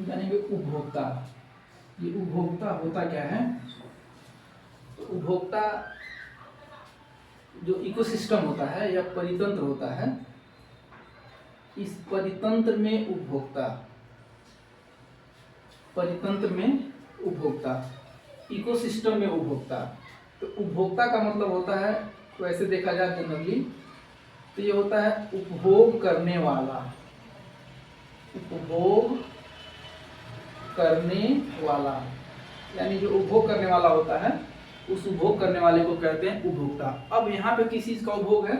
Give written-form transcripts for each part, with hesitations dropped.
जानेंगे उपभोक्ता। ये उपभोक्ता होता क्या है? तो उपभोक्ता जो इकोसिस्टम होता है या परितंत्र होता है, इस परितंत्र में उपभोक्ता, परितंत्र में उपभोक्ता, इकोसिस्टम में उपभोक्ता। तो उपभोक्ता का मतलब होता है, तो ऐसे देखा जाए जनरली तो ये होता है उपभोग करने वाला, उपभोग करने वाला, यानी जो उपभोग करने वाला होता है उस उपभोग करने वाले को कहते हैं उपभोक्ता। अब यहाँ पे किस चीज का उपभोग है?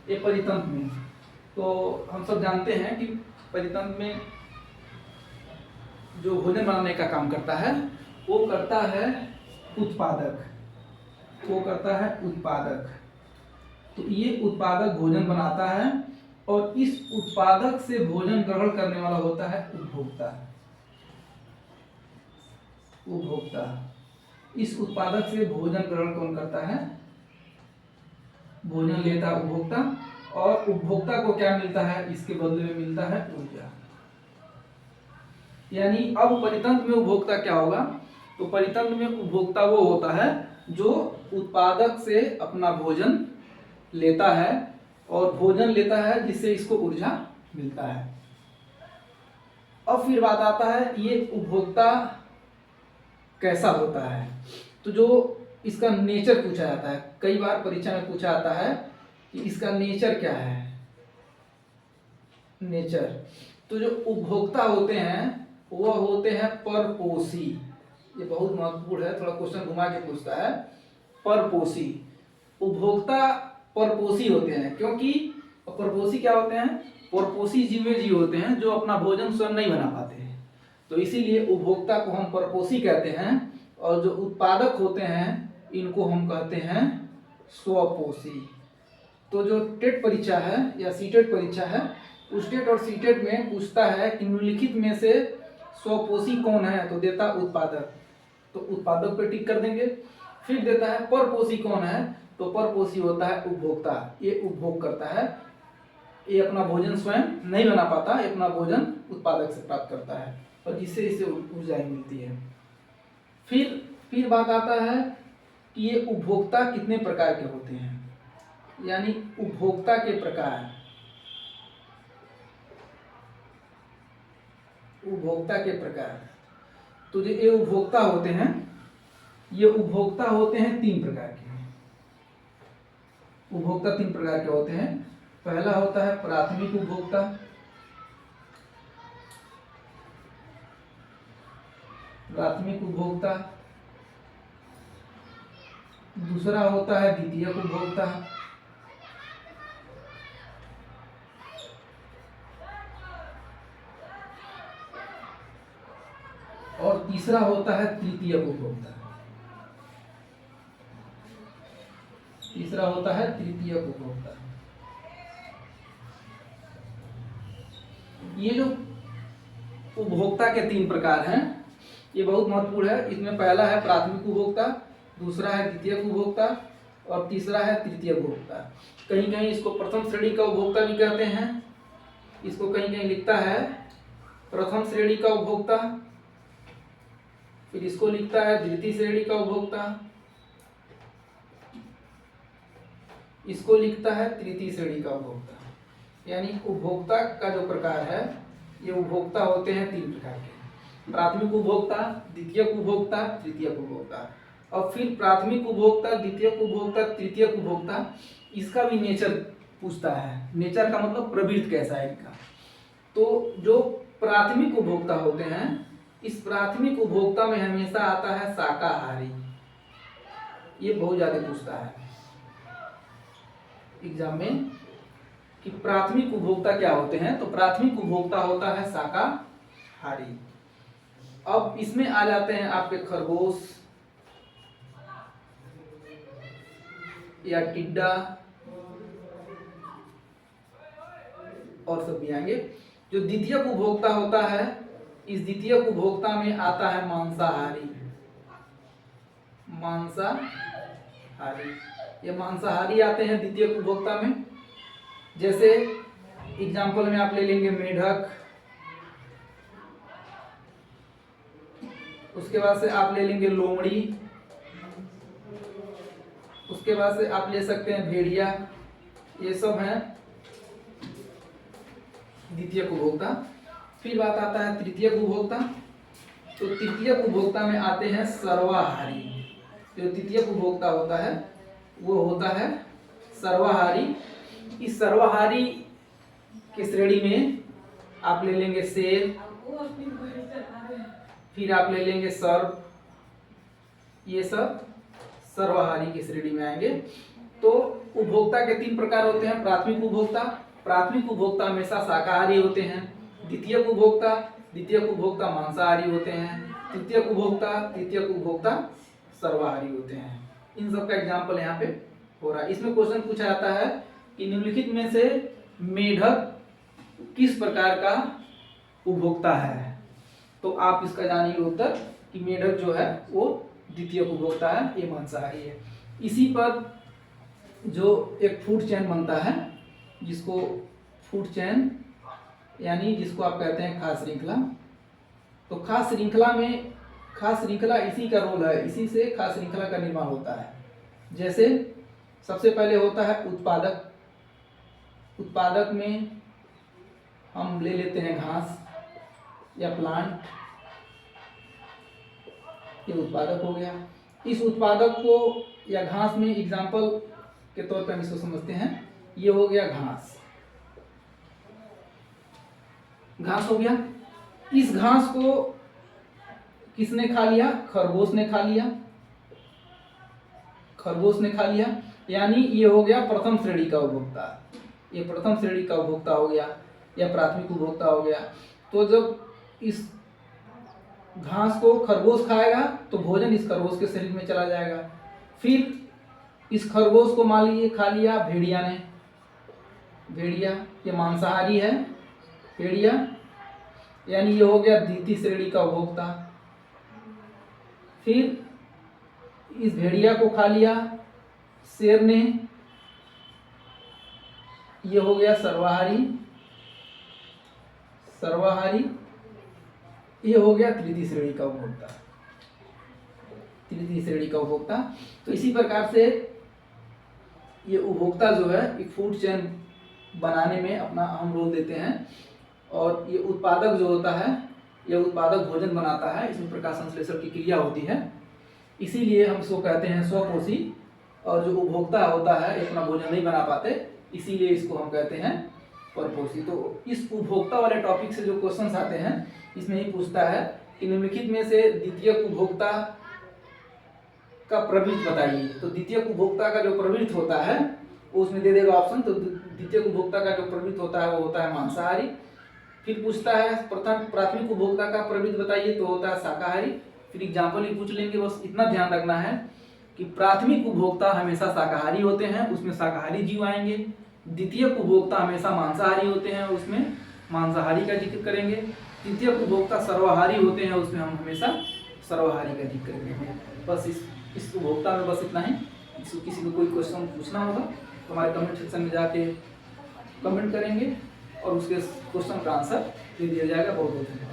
ये परितंत्र में। तो हम सब जानते हैं कि परितंत्र में जो भोजन बनाने का काम करता है वो करता है उत्पादक, वो करता है उत्पादक। तो ये उत्पादक भोजन बनाता है और इस उत्पादक से भोजन ग्रहण करने वाला होता है उपभोक्ता। उपभोक्ता, इस उत्पादक से भोजन ग्रहण कौन करता है? भोजन लेता है उपभोक्ता, और उपभोक्ता को क्या मिलता है? इसके बदले में मिलता है ऊर्जा। यानी अब परितंत्र में उपभोक्ता क्या होगा? तो परितंत्र में उपभोक्ता वो होता है जो उत्पादक से अपना भोजन लेता है और भोजन लेता है जिससे इसको ऊर्जा मिलता है। अब फिर बात आता है ये उपभोक्ता कैसा होता है? तो जो इसका नेचर पूछा जाता है, कई बार परीक्षा में पूछा जाता है कि इसका नेचर क्या है? नेचर। तो जो उपभोक्ता होते हैं वह होते हैं परपोषी। ये बहुत महत्वपूर्ण है, थोड़ा क्वेश्चन घुमा के पूछता है। परपोषी, उपभोक्ता परपोषी होते हैं, क्योंकि परपोषी क्या होते हैं? परपोषी जीव वे जीव होते हैं जो अपना भोजन स्वयं नहीं बना पाते हैं, तो इसीलिए उपभोक्ता को हम परपोषी कहते हैं। और जो उत्पादक होते हैं इनको हम कहते हैं स्वपोषी। तो जो टेट परीक्षा है या सीटेट परीक्षा है, उस टेट और सीटेट में पूछता है कि निम्नलिखित में से स्वपोषी कौन है? तो देता उत्पादक, तो उत्पादक पे टिक कर देंगे। फिर देता है परपोषी कौन है? तो परपोषी होता है उपभोक्ता। ये उपभोग करता है, ये अपना भोजन स्वयं नहीं बना पाता, ये अपना भोजन उत्पादक से प्राप्त करता है और जिससे इसे ऊर्जा मिलती है। फिर बात आता है कि ये उपभोक्ता कितने प्रकार के होते हैं, यानी उपभोक्ता के प्रकार। उपभोक्ता के प्रकार, तो जो ये उपभोक्ता होते हैं, ये उपभोक्ता होते हैं तीन प्रकार के। उपभोक्ता तीन प्रकार के होते हैं। पहला होता है प्राथमिक उपभोक्ता, प्राथमिक उपभोक्ता। दूसरा होता है द्वितीयक उपभोक्ता, और तीसरा होता है तृतीयक उपभोक्ता। तीसरा होता है तृतीयक उपभोक्ता। ये जो उपभोक्ता के तीन प्रकार हैं ये बहुत महत्वपूर्ण है। इसमें पहला है प्राथमिक उपभोक्ता, दूसरा है द्वितीयक उपभोक्ता और तीसरा है तृतीयक उपभोक्ता। कहीं कहीं इसको प्रथम श्रेणी का उपभोक्ता भी कहते हैं। इसको कहीं कहीं लिखता है प्रथम श्रेणी का उपभोक्ता, फिर इसको लिखता है द्वितीय श्रेणी का उपभोक्ता, इसको लिखता है तृतीय श्रेणी का उपभोक्ता। यानी उपभोक्ता का जो प्रकार है ये उपभोक्ता होते हैं तीन प्रकार के, प्राथमिक उपभोक्ता, द्वितीयक उपभोक्ता, तृतीयक उपभोक्ता। और फिर प्राथमिक उपभोक्ता, द्वितीयक उपभोक्ता, तृतीयक उपभोक्ता, इसका भी नेचर पूछता है। नेचर का मतलब प्रवृत्ति कैसा है इनका। तो जो प्राथमिक उपभोक्ता होते हैं, इस प्राथमिक उपभोक्ता में हमेशा आता है शाकाहारी। ये बहुत ज्यादा पूछता है एग्जाम में कि प्राथमिक उपभोक्ता क्या होते हैं। तो प्राथमिक उपभोक्ता होता है शाकाहारी। अब इसमें आ जाते हैं आपके खरगोश या टिड्डा और सब भी आएंगे। जो द्वितीयक उपभोक्ता होता है, इस द्वितीयक उपभोक्ता में आता है मांसाहारी। मांसाहारी, ये मांसाहारी आते हैं द्वितीयक उपभोक्ता में। जैसे एग्जाम्पल में आप ले लेंगे मेढक, उसके बाद से आप ले लेंगे लोमड़ी, उसके बाद से आप ले सकते हैं भेड़िया। ये सब हैं द्वितीयक उपभोक्ता। फिर बात आता है तृतीयक उपभोक्ता। तो तृतीयक उपभोक्ता में आते हैं सर्वाहारी। जो तृतीयक उपभोक्ता होता है वो होता है सर्वाहारी। इस सर्वाहारी की श्रेणी में आप ले लेंगे शेर, फिर आप ले लेंगे सर्प, ये सब सर्वाहारी की श्रेणी में आएंगे। तो उपभोक्ता के 3 प्रकार होते हैं। प्राथमिक उपभोक्ता, प्राथमिक उपभोक्ता हमेशा शाकाहारी होते हैं। द्वितीयक उपभोक्ता मांसाहारी होते हैं। तृतीयक उपभोक्ता सर्वाहारी होते हैं। इन सब का एग्जाम्पल यहाँ पे हो रहा है। इसमें क्वेश्चन पूछा जाता है कि निम्नलिखित में से मेढक किस प्रकार का उपभोक्ता है। तो आप इसका जानिए उत्तर कि मेढक जो है वो द्वितीयक उपभोक्ता है, ये मांसाहारी है। इसी पर जो एक फूड चेन बनता है, जिसको फूड चेन यानी जिसको आप कहते हैं खाद्य श्रृंखला। तो खाद्य श्रृंखला इसी का रोल है, इसी से खाद्य श्रृंखला का निर्माण होता है। जैसे सबसे पहले होता है उत्पादक। उत्पादक में हम ले लेते हैं घास या प्लांट, ये उत्पादक हो गया। इस उत्पादक को या घास में एग्जाम्पल के तौर पर हम इसको समझते हैं, ये हो गया घास। घास हो गया। इस घास को किसने खा लिया? खरगोश ने खा लिया। खरगोश ने खा लिया, यानी ये हो गया प्रथम श्रेणी का उपभोक्ता। ये प्रथम श्रेणी का उपभोक्ता हो गया या प्राथमिक उपभोक्ता हो गया। तो जब इस घास को खरगोश खाएगा तो भोजन इस खरगोश के शरीर में चला जाएगा। फिर इस खरगोश को मान लीजिए खा लिया भेड़िया ने। भेड़िया ये मांसाहारी है। भेड़िया यानी ये हो गया द्वितीय श्रेणी का उपभोक्ता। फिर इस भेड़िया को खा लिया शेर ने, ये हो गया सर्वाहारी। सर्वाहारी ये हो गया तृतीय श्रेणी का उपभोक्ता। तृतीय श्रेणी का उपभोक्ता। तो इसी प्रकार से ये उपभोक्ता जो है एक फूड चेन बनाने में अपना अहम रोल देते हैं। और ये उत्पादक जो होता है, ये उत्पादक भोजन बनाता है, इसमें प्रकाश संश्लेषण की क्रिया होती है, इसीलिए हम इसको कहते हैं स्वपोषी। और जो उपभोक्ता होता है ये अपना भोजन नहीं बना पाते, इसीलिए इसको हम कहते हैं परपोषी। तो इस उपभोक्ता वाले टॉपिक से जो क्वेश्चंस आते हैं इसमें ही पूछता है कि निम्नलिखित में से द्वितीयक उपभोक्ता का प्रवृत्त बताइए। तो द्वितीयक उपभोक्ता का जो प्रवृत्त होता है वो उसमें दे देगा ऑप्शन। तो द्वितीयक उपभोक्ता का जो प्रवृत्त होता है वो होता है मांसाहारी। फिर पूछता है प्राथमिक उपभोक्ता का प्रवृत्त बताइए, तो होता है शाकाहारी। फिर एग्जाम्पल ही पूछ लेंगे। बस इतना ध्यान रखना है कि प्राथमिक उपभोक्ता हमेशा शाकाहारी होते हैं, उसमें शाकाहारी जीव आएंगे। द्वितीयक उपभोक्ता हमेशा मांसाहारी होते हैं, उसमें मांसाहारी का जिक्र करेंगे। तृतीयक उपभोक्ता सर्वाहारी होते हैं, उसमें हम हमेशा सर्वाहारी का जिक्र करेंगे। बस इस उपभोक्ता में बस इतना ही। किसी को कोई क्वेश्चन पूछना होगा तो हमारे कमेंट सेक्शन में जाके कमेंट करेंगे और उसके क्वेश्चन का आंसर दे दिया जाएगा। बहुत बहुत धन्यवाद।